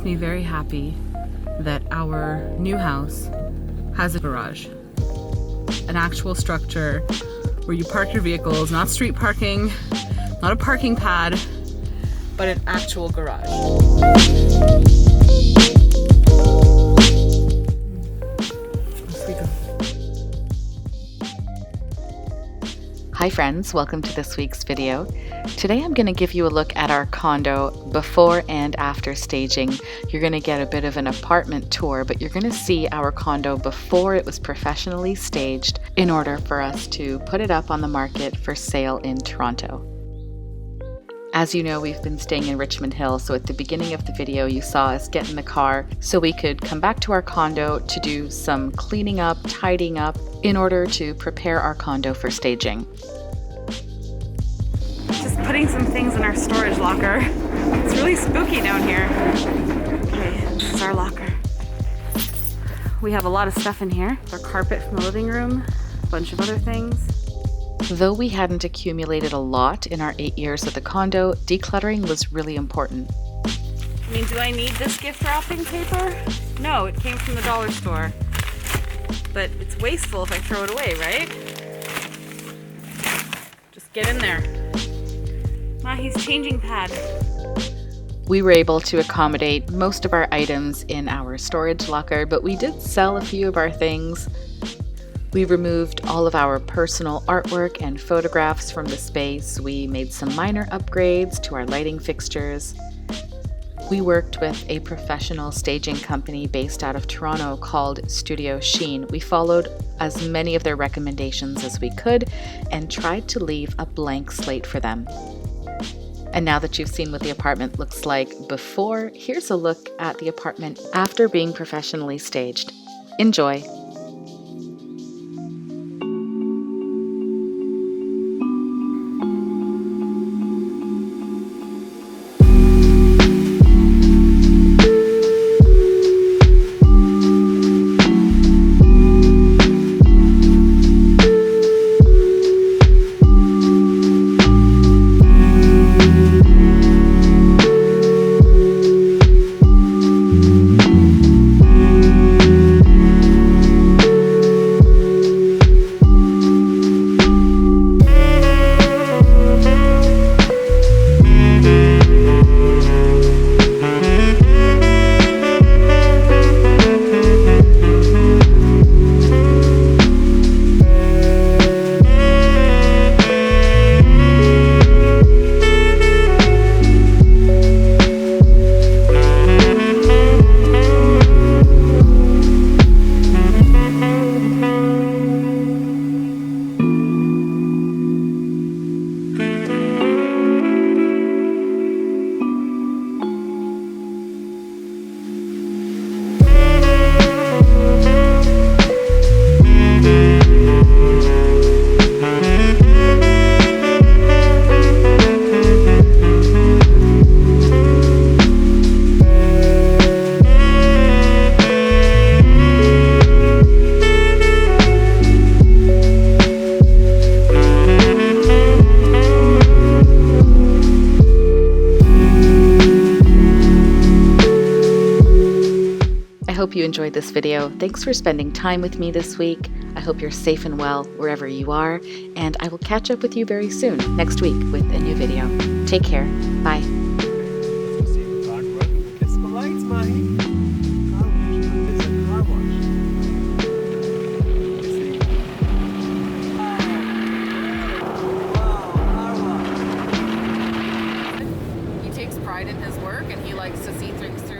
makes me very happy that our new house has a garage. An actual structure where you park your vehicles, not street parking, not a parking pad, but an actual garage. Hi friends, welcome to this week's video. Today I'm going to give you a look at our condo before and after staging. You're going to get a bit of an apartment tour, but you're going to see our condo before it was professionally staged in order for us to put it up on the market for sale in Toronto. As you know, we've been staying in Richmond Hill, so at the beginning of the video you saw us get in the car so we could come back to our condo to do some cleaning up, tidying up in order to prepare our condo for staging. Just putting some things in our storage locker. It's really spooky down here. Okay, this is our locker. We have a lot of stuff in here. Our carpet from the living room, a bunch of other things. Though we hadn't accumulated a lot in our 8 years of the condo, decluttering was really important. I mean, do I need this gift wrapping paper? No, it came from the dollar store. But it's wasteful if I throw it away, right? Just get in there. Mahi's changing pad. We were able to accommodate most of our items in our storage locker, but we did sell a few of our things. We removed all of our personal artwork and photographs from the space. We made some minor upgrades to our lighting fixtures. We worked with a professional staging company based out of Toronto called Studio Sheen. We followed as many of their recommendations as we could and tried to leave a blank slate for them. And now that you've seen what the apartment looks like before, here's a look at the apartment after being professionally staged. Enjoy! I hope you enjoyed this video. Thanks for spending time with me this week. I hope you're safe and well wherever you are, and I will catch up with you very soon next week with a new video. Take care. Bye. Kiss the lights, Mahi. It's a car wash. He takes pride in his work and he likes to see things through